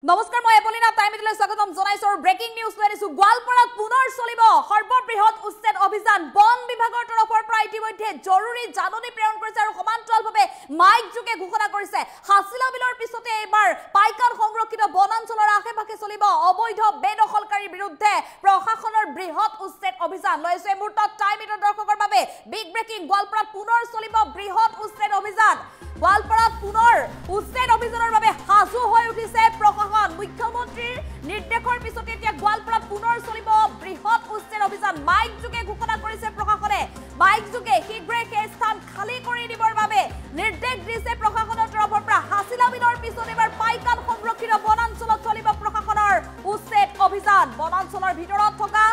নমস্কাৰ মই এপলিনা টাইমলৈ স্বাগতম জনাইছো ব্ৰেকিং নিউজ লৈ আনিছো গোৱালপাৰাত পুনৰ চলিব সৰ্ববৃহৎ উচ্ছেদ অভিযান বন বিভাগৰ তৰফৰ পৰা ইতিমধ্যে জৰুৰী জাননী প্ৰেৰণ কৰিছে আৰু সমান্তৰালভাৱে মাইক যোগে ঘোষণা কৰিছে হাছিলা বিলৰ পিছতে এবাৰ পাইকান সংৰক্ষিত বনাঞ্চলৰ আশে-পাশে চলিব অবৈধ বেদখলকাৰীৰ বিৰুদ্ধে প্ৰশাসনৰ বৃহৎ উচ্ছেদ অভিযান লৈছে মুহূৰ্তত টাইম ইটৰ দৰ্শকৰ বাবে বিগ ব্ৰেকিং গোৱালপাৰাত পুনৰ চলিব বৃহৎ উচ্ছেদ অভিযান গোৱালপাৰাত পুনৰ উচ্ছেদ অভিযানৰ বাবে হাজু হৈ উঠিছে প্ৰশাসন মুখ্যমন্ত্ৰীৰ নিৰ্দেশৰ পিছতে এতিয়া গোৱালপাৰাত পুনৰ চলিব বৃহৎ উচ্ছেদ অভিযান মাইক যোগে ঘোষণা কৰিছে প্ৰশাসনে মাইক যোগে শীঘ্ৰে সেই স্থান খালী কৰি দিবৰ বাবে নিৰ্দেশ দিছে প্ৰশাসনৰ তৰফৰ পৰা হাছিলা বিলৰ পিছত এবাৰ পাইকান সংৰক্ষিত বনাঞ্চলত চলিব প্ৰশাসনৰ উচ্ছেদ অভিযান বনাঞ্চলৰ ভিতৰত থকা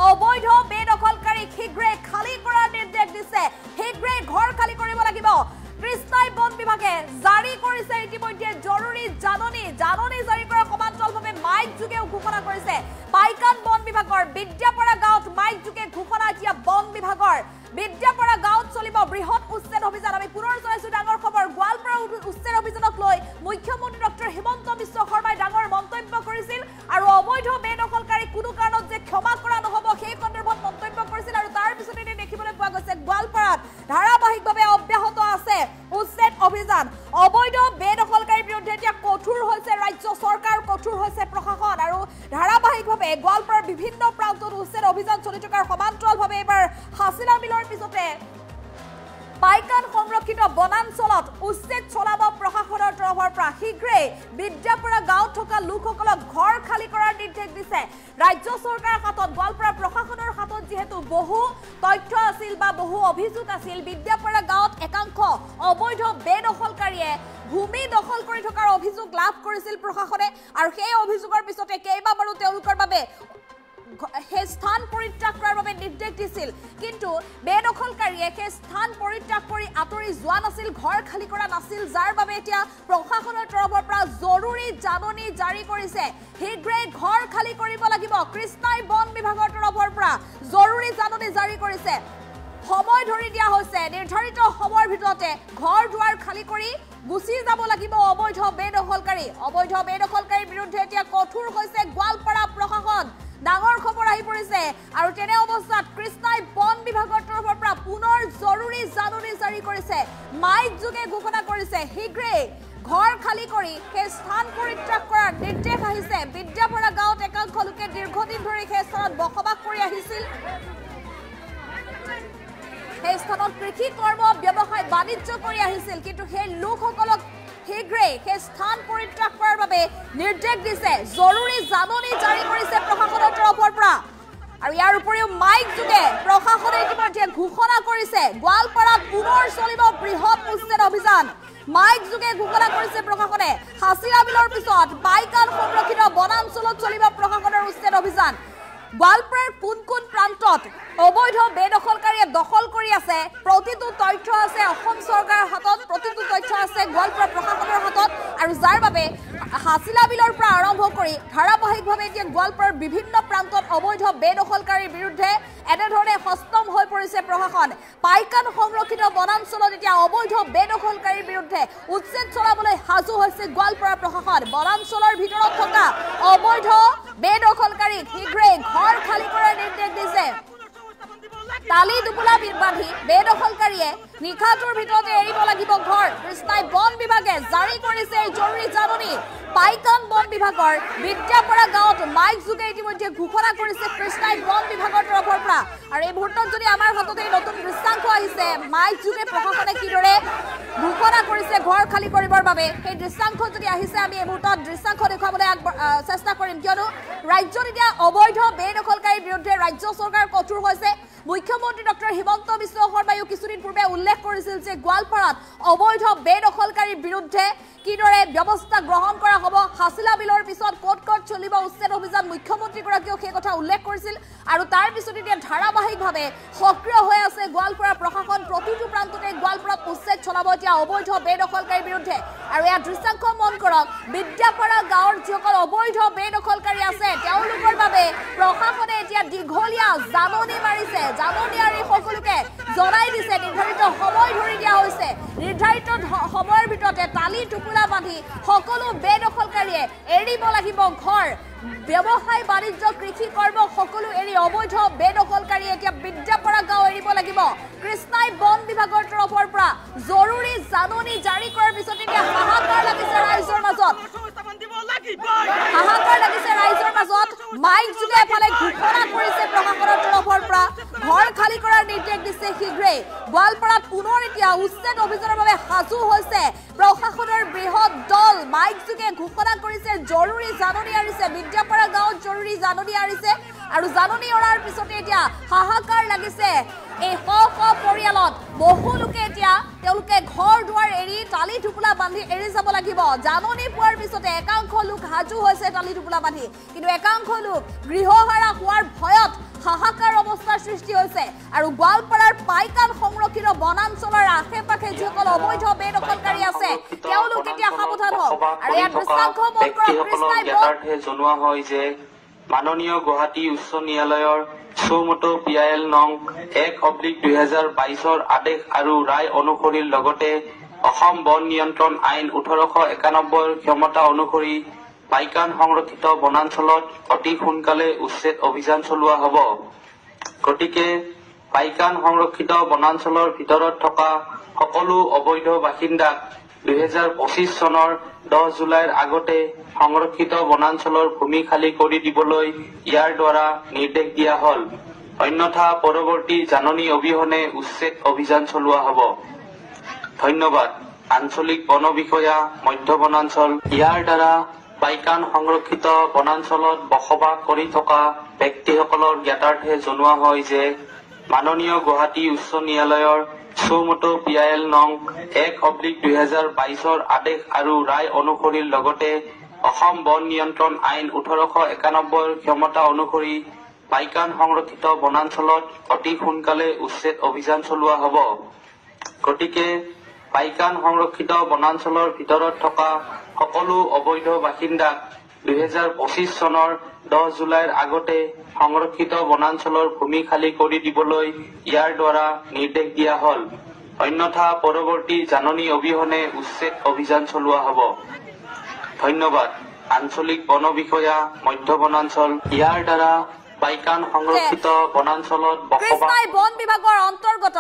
অবৈধ বেদখলকাৰীক শীঘ্ৰে খালী কৰাৰ নিৰ্দেশ দিছে শীঘ্ৰে ঘৰ খালী কৰিব লাগিব কৃষ্ণাই বন বিভাগে জাৰি কৰিছে ইতিমধ্যে জৰুৰী জাননী জাৰি কৰা সমান্তৰালভাৱে মাইক যোগে ঘোষণা কৰিছে পাইকান বন বিভাগৰ বিদ্যাপাৰা গাঁৱত মাইক যোগে ঘোষণা এতিয়া বন বিভাগৰ বিদ্যাপাৰা গাঁৱত চলিব বৃহৎ উচ্ছেদ অভিযান আমি পুনৰ জনাইছো ডাঙৰ খবৰ গোৱালপাৰা উচ্ছেদ অভিযানক লৈ মুখ্যমন্ত্ৰী ডক্টৰ হিমন্ত বিশ্ব শৰ্মাই ডাঙৰ মন্তব্য কৰিছিল আৰু অবৈধ বেদখলকাৰী কোনো কাৰণত যে ক্ষমা কৰা নহব সেই সন্দৰ্ভত মন্তব্য কৰিছিল আৰু তাৰ পিছতে দেখিবলৈ পোৱা গৈছে গোৱালপাৰাত ধাৰাবাহিকভাৱে অব্যাহত আছে উচ্ছেদ অভিযান অবৈধ বেদখলকাৰীৰ বিৰুদ্ধে এতিয়া কঠোৰ হৈছে ৰাজ্য চৰকাৰ কঠোৰ হৈছে প্ৰশাসন আৰু ধাৰাবাহিকভাৱে গোৱালপাৰাৰ বিভিন্ন প্ৰান্তত উচ্ছেদ অভিযান চলি থকাৰ সমান্তৰালভাৱে এবাৰ হাছিলা বিলৰ পিছতে পাইকান সংৰক্ষিত বনাঞ্চলত উচ্ছেদ চলাব প্ৰশাসনৰ তৰফৰ পৰা শীঘ্ৰে বিদ্যাপাৰা গাঁৱত থকা লোকসকলক ঘৰ খালী কৰাৰ নিৰ্দেশ দিছে ৰাজ্য চৰকাৰৰ হাতত গোৱালপাৰা প্ৰশাসনৰ হাতত যিহেতু বহু তথ্য আছিল বা বহু অভিযোগ আছিল বিদ্যাপাৰা গাঁৱত একাংশ অবৈধ বেদখলকাৰীয়ে ভূমি দখল কৰি থকাৰ অভিযোগ লাভ কৰিছিল প্ৰশাসনে আৰু সেই অভিযোগৰ পিছতে কেইবাবাৰো তেওঁলোকৰ বাবে সেই স্থান পৰিত্যাগ কৰাৰ বাবে নিৰ্দেশ দিছিল কিন্তু বেদখলকাৰীয়ে সেই স্থান পৰিত্যাগ কৰি আঁতৰি যোৱা নাছিল ঘৰ খালী কৰা নাছিল যাৰ বাবে এতিয়া প্ৰশাসনৰ তৰফৰ পৰা জৰুৰী জাননী জাৰি কৰিছে শীঘ্ৰে ঘৰ খালী কৰিব লাগিব কৃষ্ণাই বন বিভাগৰ তৰফৰ পৰা জৰুৰী জাননী জাৰি কৰিছে সময় ধৰি দিয়া হৈছে নিৰ্ধাৰিত সময়ৰ ভিতৰতে ঘৰ দুৱাৰ খালী কৰি গুচি যাব লাগিব অবৈধ বেদখলকাৰীৰ বিৰুদ্ধে এতিয়া কঠোৰ হৈছে গোৱালপাৰা প্ৰশাসন ডাঙৰ খবৰ আহি পৰিছে আৰু তেনে অৱস্থাত কৃষ্ণাই বন বিভাগৰ তৰফৰ পৰা পুনৰ জৰুৰী জাননী জাৰি কৰিছে মাইক যোগে ঘোষণা কৰিছে শীঘ্ৰে ঘৰ খালী কৰি সেই স্থান পৰিত্যাগ কৰাৰ নিৰ্দেশ আহিছে বিদ্যাপাৰা গাঁৱত একাংশ লোকে দীৰ্ঘদিন ধৰি সেই স্থানত বসবাস কৰি আহিছিল সেই স্থানত কৃষি কৰ্ম ব্যৱসায় বাণিজ্য কৰি আহিছিল কিন্তু সেই লোকসকলক শীঘ্ৰে সেই স্থান পৰিত্যাগ কৰাৰ বাবে নিৰ্দেশ দিছে জৰুৰী জাননী জাৰি কৰিছে প্ৰশাসনৰ তৰফৰ পৰা আৰু ইয়াৰ উপৰিও মাইক যোগে প্ৰশাসনে ইতিমধ্যে ঘোষণা কৰিছে গোৱালপাৰাত পুনৰ চলিব বৃহৎ উচ্ছেদ অভিযান মাইক যোগে ঘোষণা কৰিছে প্ৰশাসনে হাছিলা বিলৰ পিছত পাইকান সংৰক্ষিত বনাঞ্চলত চলিব প্ৰশাসনৰ উচ্ছেদ অভিযান গোৱালপাৰাৰ কোন কোন প্ৰান্তত অবৈধ বেদখলকাৰীয়ে দখল কৰি আছে প্ৰতিটো তথ্য আছে অসম চৰকাৰৰ হাতত প্ৰতিটো তথ্য আছে গোৱালপাৰা প্ৰশাসনৰ হাতত আৰু যাৰ বাবে হাছিলা বিলৰ পৰা আৰম্ভ কৰি ধাৰাবাহিকভাৱে এতিয়া গোৱালপাৰাৰ বিভিন্ন প্ৰান্তত অবৈধ বেদখলকাৰীৰ বিৰুদ্ধে এনেধৰণে হস্তম হৈ পৰিছে প্ৰশাসন পাইকান সংৰক্ষিত বনাঞ্চলত এতিয়া অবৈধ বেদখলকাৰীৰ বিৰুদ্ধে উচ্ছেদ চলাবলৈ সাজু হৈছে গোৱালপাৰা প্ৰশাসন বনাঞ্চলৰ ভিতৰত থকা অবৈধ বেদখলকাৰীক শীঘ্ৰে ঘৰ খালী কৰাৰ নিৰ্দেশ দিছে তালি দুপুলা বান্ধি বেদখলকাৰীয়ে নিশাটোৰ ভিতৰতে এৰিব লাগিব ঘৰ কৃষ্ণাই বন বিভাগে জাৰি কৰিছে এই জৰুৰী জাননী পাইকান বন বিভাগৰ বিদ্যাপাৰা গাঁৱত মাইক যোগে ইতিমধ্যে ঘোষণা কৰিছে কৃষ্ণাই বন বিভাগৰ তৰফৰ পৰা আৰু এই মুহূৰ্তত যদি আমাৰ হাততে নতুন দৃশ্যাংশ আহিছে মাইক যোগে প্ৰশাসনে কিদৰে ঘোষণা কৰিছে ঘৰ খালী কৰিবৰ বাবে সেই দৃশ্যাংশ যদি আহিছে আমি এই মুহূৰ্তত দৃশ্যাংশ দেখুৱাবলৈ চেষ্টা কৰিম কিয়নো ৰাজ্যত এতিয়া অবৈধ বেদখলকাৰীৰ বিৰুদ্ধে ৰাজ্য চৰকাৰ কঠোৰ হৈছে মুখ্যমন্ত্ৰী ডক্টৰ হিমন্ত বিশ্ব শৰ্মায়ো কিছুদিন পূৰ্বে উল্লেখ কৰিছিল যে গোৱালপাৰাত অবৈধ বেদখলকাৰীৰ বিৰুদ্ধে কিদৰে ব্যৱস্থা গ্ৰহণ কৰা হ'ব হাছিলা বিলৰ পিছত ক'ত ক'ত চলিব উচ্ছেদ অভিযান মুখ্যমন্ত্ৰীগৰাকীয়েও সেই কথা উল্লেখ কৰিছিল আৰু তাৰ পিছত এতিয়া ধাৰাবাহিকভাৱে সক্ৰিয় হৈ আছে গোৱালপাৰা প্ৰশাসন প্ৰতিটো প্ৰান্ততে গোৱালপাৰাত উচ্ছেদ চলাব এতিয়া অবৈধ বেদখলকাৰীৰ বিৰুদ্ধে আৰু ইয়াৰ দৃশ্যাংশ মন কৰক বিদ্যাপাৰা গাঁৱৰ যিসকল অবৈধ বেদখলকাৰী আছে তেওঁলোকৰ বাবে প্ৰশাসনে এতিয়া দীঘলীয়া জাননী মাৰিছে জাননী আৰু সকলোকে জনাই দিছে নিৰ্ধাৰিত সময় ধৰি দিয়া হৈছে নিৰ্ধাৰিত সময়ৰ ভিতৰতে তালি টুকুৰা বান্ধি সকলো বেদখলকাৰীয়ে এৰিব লাগিব ঘৰ ব্যৱসায় বাণিজ্য কৃষি কৰ্ম সকলো এৰি অবৈধ বেদখলকাৰী এতিয়া বিদ্যাপাৰা গাঁও এৰিব লাগিব কৃষ্ণাই বন বিভাগৰ তৰফৰ পৰা জৰুৰী জাননী জাৰি কৰাৰ পিছত এতিয়া হাহাকাৰ লাগিছে ৰাইজৰ মাজত মাইক যোগে এফালে ঘোষণা কৰিছে প্ৰশাসনৰ তৰফৰ পৰা ঘৰ খালী কৰাৰ নিৰ্দেশ দিছে শীঘ্ৰেই গোৱালপাৰাত পুনৰ এতিয়া উচ্ছেদ অভিযানৰ বাবে সাজু হৈছে প্ৰশাসনৰ বৃহৎ দল মাইক যোগে ঘোষণা কৰিছে জৰুৰী জাননী আৰিছে বিদ্যাপাৰা গাঁৱত জৰুৰী জাননী আৰিছে আৰু জাননী অৰাৰ পিছতে এতিয়া হাহাকাৰ লাগিছে এই শ পৰিয়ালত বহু লোকে এতিয়া তেওঁলোকে ঘৰ দুৱাৰ এৰি তালি টুপুলা বান্ধি এৰি যাব লাগিব জাননী পোৱাৰ পিছতে একাংশ লোক হাজু হৈছে তালি টুপুলা বান্ধি কিন্তু একাংশ লোক গৃহহাৰা হোৱাৰ ভয়ত হাহাকাৰ অৱস্থাৰ সৃষ্টি হৈছে আৰু গোৱালপাৰাৰ পাইকান সংৰক্ষিত বনাঞ্চলৰ আশে-পাশে যিসকল অবৈধ বেদখলকাৰী আছে তেওঁলোক এতিয়া সাৱধান হওক আৰু ইয়াত দৃশ্যাংশ মন কৰা কৃষ্ণাই জনোৱা হয় যে মাননীয় গুৱাহাটী উচ্চ ন্যায়ালয়ৰ চৌমতো PIL নং 1/2022 আদেশ আৰু ৰায় অনুসৰি লগতে অসম বন নিয়ন্ত্ৰণ আইন 1891 ক্ষমতা অনুসৰি পাইকান সংৰক্ষিত বনাঞ্চলত অতি সোনকালে উচ্ছেদ অভিযান চলোৱা হ'ব গতিকে পাইকান সংৰক্ষিত বনাঞ্চলৰ ভিতৰত থকা সকলো অবৈধ বাসিন্দাক 2025 চনৰ 10 জুলাইৰ আগতে সংৰক্ষিত বনাঞ্চলৰ ভূমি খালী কৰি দিবলৈ ইয়াৰ দ্বাৰা নিৰ্দেশ দিয়া হ'ল অন্যথা পৰৱৰ্তী জাননী অবিহনে উচ্ছেদ অভিযান চলোৱা হ'ব ধন্যবাদ আঞ্চলিক বন বিষয়া মধ্য বনাঞ্চল ইয়াৰ দ্বাৰা পাইকান সংৰক্ষিত বনাঞ্চলত বসবাস কৰি থকা ব্যক্তিসকলৰ জ্ঞাতাৰ্থে জনোৱা হয় যে মাননীয় গুৱাহাটী উচ্চ ন্যায়ালয়ৰ চৌমতো PIL নং 1/2022 আদেশ আৰু ৰায় অনুসৰি লগতে অসম বন নিয়ন্ত্ৰণ আইন 1891 ক্ষমতা অনুসৰি পাইকান সংৰক্ষিত বনাঞ্চলত অতি সোনকালে উচ্ছেদ অভিযান চলোৱা হ'ব গতিকে পাইকান সংৰক্ষিত বনাঞ্চলৰ ভিতৰত থকা সকলো অবৈধ বাসিন্দাক 2025 চনৰ 10 জুলাইৰ আগতে সংৰক্ষিত বনাঞ্চলৰ ভূমি খালী কৰি দিবলৈ ইয়াৰ দ্বাৰা নিৰ্দেশ দিয়া হ'ল অন্যথা পৰৱৰ্তী জাননী অবিহনে উচ্ছেদ অভিযান চলোৱা হ'ব ধন্যবাদ আঞ্চলিক বন বিষয়া মধ্য বনাঞ্চল ইয়াৰ দ্বাৰা পাইকান সংৰক্ষিত বনাঞ্চলত কৃষ্ণাই বন বিভাগৰ অন্তৰ্গত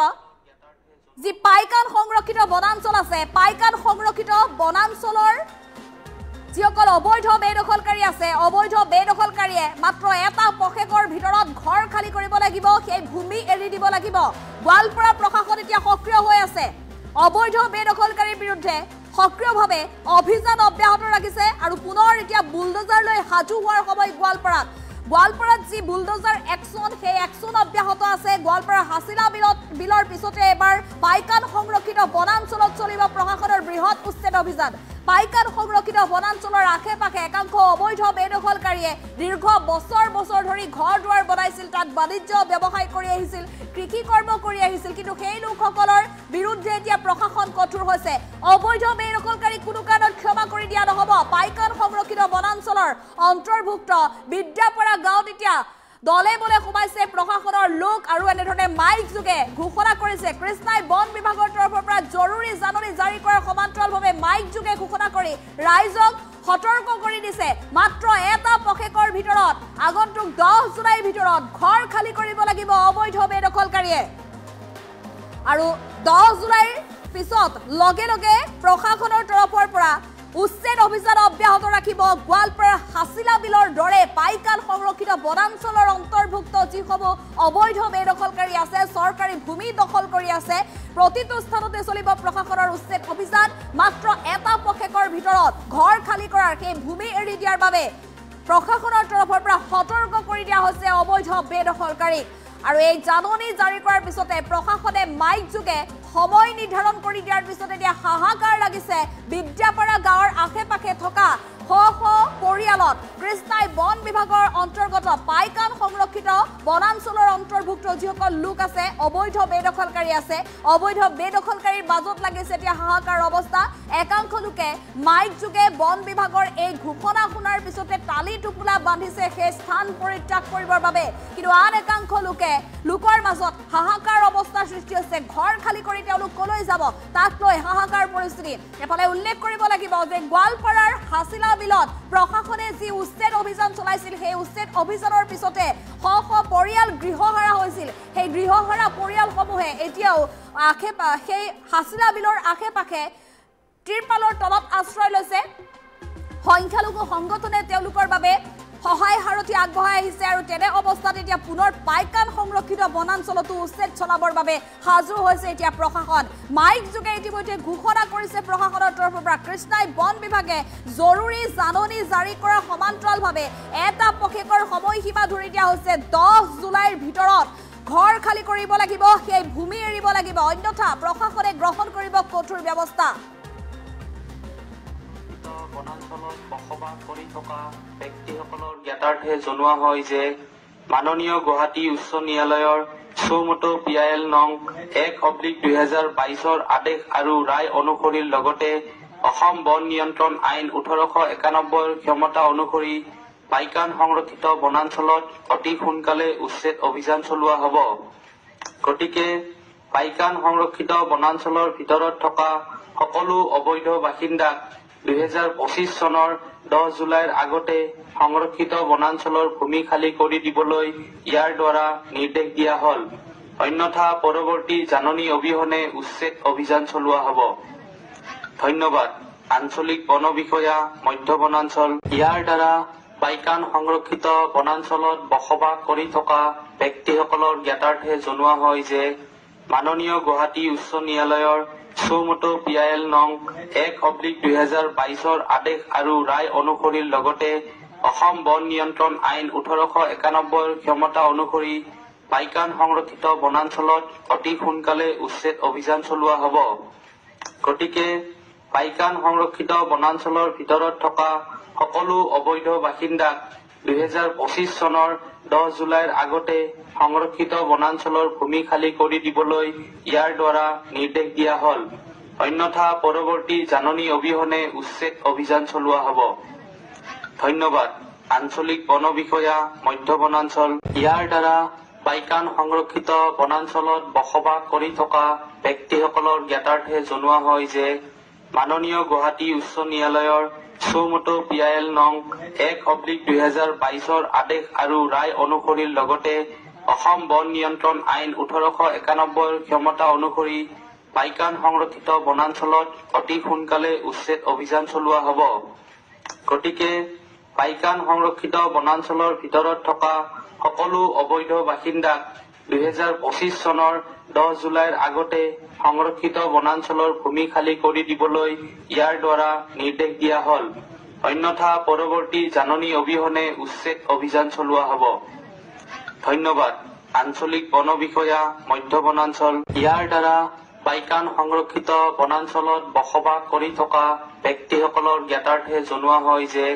যি পাইকান সংৰক্ষিত বনাঞ্চল আছে পাইকান সংৰক্ষিত বনাঞ্চলৰ যিসকল অবৈধ বেদখলকাৰী আছে অবৈধ বেদখলকাৰীয়ে মাত্ৰ এটা পক্ষেকৰ ভিতৰত ঘৰ খালী কৰিব লাগিব সেই ভূমি এৰি দিব লাগিব গোৱালপাৰা প্ৰশাসন এতিয়া সক্ৰিয় হৈ আছে অবৈধ বেদখলকাৰীৰ বিৰুদ্ধে সক্ৰিয়ভাৱে অভিযান অব্যাহত ৰাখিছে আৰু পুনৰ এতিয়া বুলডোজাৰ লৈ হাজু হোৱাৰ সময় গোৱালপাৰাত যি বুলডোজাৰ একশন সেই একশন অব্যাহত আছে গোৱালপাৰা হাছিলা বিলৰ পিছতে এবাৰ পাইকান সংৰক্ষিত বনাঞ্চলত চলিব প্ৰশাসনৰ বৃহৎ উচ্ছেদ অভিযান পাইকান সংৰক্ষিত বনাঞ্চলৰ আশে-পাশে একাংশ অবৈধ বেদখলকাৰীয়ে দীৰ্ঘ বছৰ ধৰি ঘৰ দুৱাৰ বনাইছিল তাত বাণিজ্য ব্যৱসায় কৰি আহিছিল কৃষি কৰ্ম কৰি আহিছিল কিন্তু সেই লোকসকলৰ বিৰুদ্ধে এতিয়া প্ৰশাসন কঠোৰ হৈছে অবৈধ বেদখলকাৰী কোনো কাৰণত ক্ষমা কৰি দিয়া নহব পাইকান সংৰক্ষিত বনাঞ্চলৰ অন্তৰ্ভুক্ত বিদ্যাপাৰা গাঁৱত এতিয়া দলে বলে সোমাইছে প্ৰশাসনৰ লোক আৰু এনেধৰণে মাইক যোগে ঘোষণা কৰিছে কৃষ্ণাই বন বিভাগৰ তৰফৰ পৰা জৰুৰী জাননী জাৰি কৰাৰ সমান্তৰালভাৱে মাইক যোগে ঘোষণা কৰি ৰাইজক সতৰ্ক কৰি দিছে মাত্ৰ এটা পক্ষেকৰ ভিতৰত আগন্তুক 10 জুলাইৰ ভিতৰত ঘৰ খালী কৰিব লাগিব অবৈধ বেদখলকাৰীয়ে আৰু 10 জুলাইৰ পিছত লগে লগে প্ৰশাসনৰ তৰফৰ পৰা উচ্ছেদ অভিযান অব্যাহত ৰাখিব গোৱালপাৰা হাছিলা বিলৰ দৰে পাইকান সংৰক্ষিত বনাঞ্চলৰ অন্তৰ্ভুক্ত যিসমূহ অবৈধ বেদখলকাৰী আছে চৰকাৰী ভূমি দখল কৰি আছে প্ৰতিটো স্থানতে চলিব প্ৰশাসনৰ উচ্ছেদ অভিযান মাত্ৰ এটা পক্ষেকৰ ভিতৰত ঘৰ খালী কৰাৰ সেই ভূমি এৰি দিয়াৰ বাবে প্ৰশাসনৰ তৰফৰ পৰা সতৰ্ক কৰি দিয়া হৈছে অবৈধ বেদখলকাৰীক আৰু এই জাননী জাৰি কৰাৰ পিছতে প্ৰশাসনে মাইক যোগে সময় নিৰ্ধাৰণ কৰি দিয়াৰ পিছতে এতিয়া হাহাকাৰ লাগিছে বিদ্যাপাৰা গাঁৱৰ আশে-পাশে থকা পৰিয়ালত কৃষ্ণাই বন বিভাগৰ অন্তৰ্গত পাইকান সংৰক্ষিত বনাঞ্চলৰ অন্তৰ্ভুক্ত যিসকল লোক আছে অবৈধ বেদখলকাৰী আছে অবৈধ বেদখলকাৰীৰ মাজত লাগিছে এতিয়া হাহাকাৰ অৱস্থা একাংশ লোকে মাইক যোগে বন বিভাগৰ এই ঘোষণা শুনাৰ পিছতে টালি টোপোলা বান্ধিছে সেই স্থান পৰিত্যাগ কৰিবৰ বাবে কিন্তু আন একাংশ লোকৰ মাজত হাহাকাৰ অৱস্থাৰ সৃষ্টি হৈছে ঘৰ খালি কৰি তেওঁলোক কলৈ যাব তাক লৈ হাহাকাৰ পৰিস্থিতি এফালে উল্লেখ কৰিব লাগিব যে গোৱালপাৰাৰ হাছিলা বিলত প্ৰশাসনে যি উচ্ছেদ অভিযান চলাইছিল সেই উচ্ছেদ অভিযানৰ পিছতে শ পৰিয়াল গৃহহাৰা হৈছিল সেই গৃহহাৰা পৰিয়ালসমূহে এতিয়াও সেই হাছিলা বিলৰ আশে-পাশে ত্ৰিপালৰ তলত আশ্ৰয় লৈছে সংখ্যালঘু সংগঠনে তেওঁলোকৰ বাবে সহায় হাৰতি আগবঢ়াই আহিছে আৰু তেনে অৱস্থাত এতিয়া পুনৰ পাইকান সংৰক্ষিত বনাঞ্চলতো উচ্ছেদ চলাবৰ বাবে সাজু হৈছে এতিয়া প্ৰশাসন মাইক যোগে ইতিমধ্যে ঘোষণা কৰিছে প্ৰশাসনৰ তৰফৰ পৰা কৃষ্ণাই বন বিভাগে জৰুৰী জাননী জাৰি কৰাৰ সমান্তৰালভাৱে এটা পক্ষেকৰ সময়সীমা ধৰি দিয়া হৈছে 10 জুলাইৰ ভিতৰত ঘৰ খালি কৰিব লাগিব সেই ভূমি এৰিব লাগিব অন্যথা প্ৰশাসনে গ্ৰহণ কৰিব কঠোৰ ব্যৱস্থা বনাঞ্চলত বসবাস কৰি থকা ব্যক্তিসকলৰ জ্ঞাতাৰ্থে জনোৱা হয় যে মাননীয় গুৱাহাটী উচ্চ ন্যায়ালয়ৰ চৌমতো PIL নং 1/2022 আদেশ আৰু ৰায় অনুসৰিৰ লগতে অসম বন নিয়ন্ত্ৰণ আইন 1891 ক্ষমতা অনুসৰি পাইকান সংৰক্ষিত বনাঞ্চলত অতি সোনকালে উচ্ছেদ অভিযান চলোৱা হ'ব গতিকে পাইকান সংৰক্ষিত বনাঞ্চলৰ ভিতৰত থকা সকলো অবৈধ বাসিন্দাক 2025 চনৰ 10 জুলাইৰ আগতে সংৰক্ষিত বনাঞ্চলৰ ভূমি খালি কৰি দিবলৈ ইয়াৰ দ্বাৰা নিৰ্দেশ দিয়া হ'ল অন্যথা পৰৱৰ্তী জাননী অবিহনে উচ্ছেদ অভিযান চলোৱা হ'ব ধন্যবাদ আঞ্চলিক বন বিষয়া মধ্য বনাঞ্চল ইয়াৰ দ্বাৰা পাইকান সংৰক্ষিত বনাঞ্চলত বসবাস কৰি থকা ব্যক্তিসকলৰ জ্ঞাতাৰ্থে জনোৱা হয় যে মাননীয় গুৱাহাটী উচ্চ ন্যায়ালয়ৰ চৌমতো PIL নং 1/2022 আদেশ আৰু ৰায় অনুসৰিৰ লগতে অসম বন নিয়ন্ত্ৰণ আইন 1891 ক্ষমতা অনুসৰি পাইকান সংৰক্ষিত বনাঞ্চলত অতি সোনকালে উচ্ছেদ অভিযান চলোৱা হ'ব গতিকে পাইকান সংৰক্ষিত বনাঞ্চলৰ ভিতৰত থকা সকলো অবৈধ বাসিন্দাক 2025 চনৰ 10 জুলাইৰ আগতে সংৰক্ষিত বনাঞ্চলৰ ভূমি খালি কৰি দিবলৈ ইয়াৰ দ্বাৰা নিৰ্দেশ দিয়া হ'ল অন্যথা পৰৱৰ্তী জাননী অবিহনে উচ্ছেদ অভিযান চলোৱা হ'ব ধন্যবাদ আঞ্চলিক বন বিষয়া মধ্য বনাঞ্চল ইয়াৰ দ্বাৰা পাইকান সংৰক্ষিত বনাঞ্চলত বসবাস কৰি থকা ব্যক্তিসকলৰ জ্ঞাতাৰ্থে জনোৱা হয় যে মাননীয় গুৱাহাটী উচ্চ ন্যায়ালয়ৰ চৌমতো PIL নং 1/2022 আদেশ আৰু ৰায় অনুসৰিৰ লগতে অসম বন নিয়ন্ত্ৰণ আইন 1891 ক্ষমতা অনুসৰি পাইকান সংৰক্ষিত বনাঞ্চলত অতি সোনকালে উচ্ছেদ অভিযান চলোৱা হ'ব গতিকে পাইকান সংৰক্ষিত বনাঞ্চলৰ ভিতৰত থকা সকলো অবৈধ বাসিন্দাক 2025 চনৰ 10 জুলাইৰ আগতে সংৰক্ষিত বনাঞ্চলৰ ভূমি খালি কৰি দিবলৈ ইয়াৰ দ্বাৰা নিৰ্দেশ দিয়া হ'ল অন্যথা পৰৱৰ্তী জাননী অবিহনে উচ্ছেদ অভিযান চলোৱা হ'ব ধন্যবাদ আঞ্চলিক বন বিষয়া মধ্য বনাঞ্চল ইয়াৰ দ্বাৰা পাইকান সংৰক্ষিত বনাঞ্চলত বসবাস কৰি থকা ব্যক্তিসকলৰ জ্ঞাতাৰ্থে জনোৱা হয় যে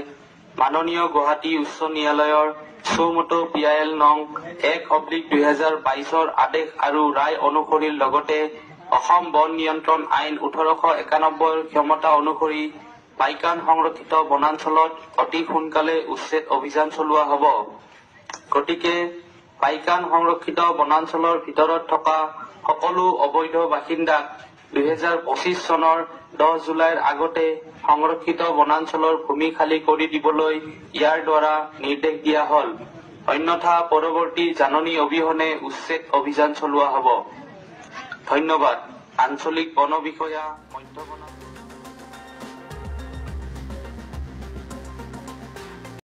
মাননীয় গুৱাহাটী উচ্চ ন্যায়ালয়ৰ চৌমতো PIL নং 1/2022 আদেশ আৰু ৰায় অনুসৰিৰ লগতে অসম বন নিয়ন্ত্ৰণ আইন 1891 ক্ষমতা অনুসৰি পাইকান সংৰক্ষিত বনাঞ্চলত অতি সোনকালে উচ্ছেদ অভিযান চলোৱা হ'ব গতিকে পাইকান সংৰক্ষিত বনাঞ্চলৰ ভিতৰত থকা সকলো অবৈধ বাসিন্দাক 2025 চনৰ 10 জুলাইৰ আগতে সংৰক্ষিত বনাঞ্চলৰ ভূমি খালি কৰি দিবলৈ ইয়াৰ দ্বাৰা নিৰ্দেশ দিয়া হ'ল অন্যথা পৰৱৰ্তী জাননী অবিহনে উচ্ছেদ অভিযান চলোৱা হ'ব ধন্যবাদ আঞ্চলিক বন বিষয়া মধ্য বনাঞ্চল